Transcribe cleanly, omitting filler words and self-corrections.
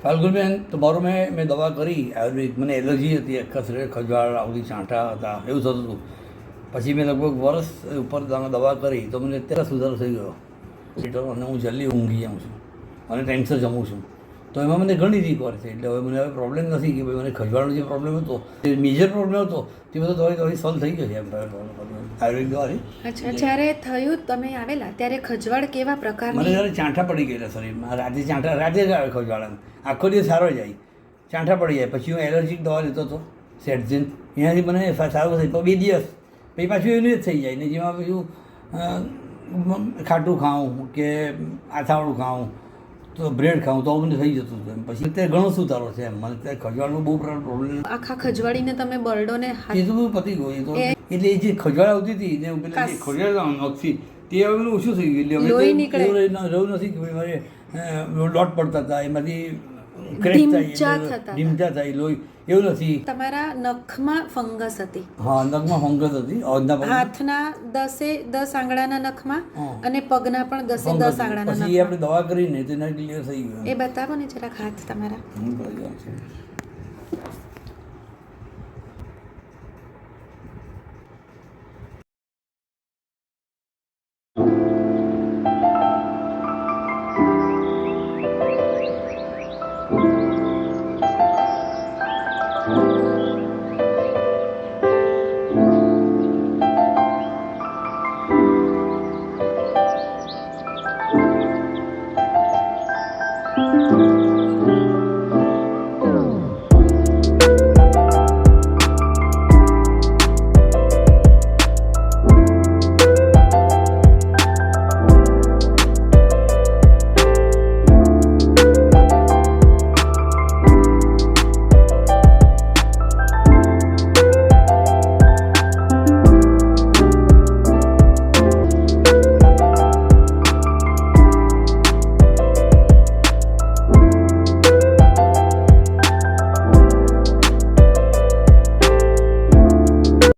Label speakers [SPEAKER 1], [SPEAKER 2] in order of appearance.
[SPEAKER 1] ફાલ્ગુનબેન તમારું મેં દવા કરી આયુર્વેદિક, મને એલર્જી હતી, આખા શરીરે ખજવાળ આવતી, ચાંટા હતા, એવું થતું હતું. પછી મેં લગભગ વર્ષ ઉપર દવા કરી તો મને અત્યારે સુધારો થઈ ગયો અને હું જલ્દી ઊંઘી જાઉં છું અને ટાઈમસર જમું છું. તો એમાં મને ઘણી રિકવર છે. એટલે હવે મને હવે પ્રોબ્લેમ નથી કે ભાઈ મને ખજવાળનો જે પ્રોબ્લેમ હતો, જે મેજર પ્રોબ્લેમ હતો તે બધો દવાઈ સોલ્વ થઈ ગયો છે એમ આયુર્વેદિક દવાથી.
[SPEAKER 2] અચ્છા, જ્યારે થયું તમે આવેલા ત્યારે ખજવાળ કેવા
[SPEAKER 1] મને
[SPEAKER 2] પ્રકારની?
[SPEAKER 1] જ્યારે ચાંઠા પડી ગયેલા શરીરમાં, રાતે જ આવે ખજવાળ, આખો દિવસ સારો જાય, ચાંઠા પડી જાય. પછી હું એલર્જીક દવા લેતો હતો સેટઝિન, એનાથી મને સારું થઈ. 2 દિવસ પછી પાછું એવું જ થઈ જાય ને, જેમાં પાછું ખાટું ખાઉં કે આથાવાળું ખાઉં તો બ્રેડ ખાઉં તો મને થઈ જતું હતું. પછી અત્યારે ઘણો સુધારો છે એમ. મને અત્યારે ખજવાળનો બહુ પ્રોબ્લેમ,
[SPEAKER 2] આખા ખજવાળીને તમે બરડોને
[SPEAKER 1] એ તો બધું પતી ગયું. એ તો એટલે એ જે ખજવાળ આવતી હતી ને પેલા જે ખજવાળ નોખથી તે હવે બધું ઓછું થઈ ગયું. એટલે હવે રહ્યું નથી કે ભાઈ મારે ડોટ પડતા હતા, એમાંથી ક્રેક થાય, ડીમચા થાય, લોહી એવું નથી.
[SPEAKER 2] તમારા નખમાં ફંગસ હતી?
[SPEAKER 1] હા, નખમાં ફંગસ હતી.
[SPEAKER 2] હાથના 10 આંગળાના નખમાં અને પગના પણ 10 આંગળાના નખમાં.
[SPEAKER 1] પછી આપણે દવા કરીને તેના ક્લિયર થઈ ગયું.
[SPEAKER 2] એ બતાવો ને જરાક હાથ તમારા.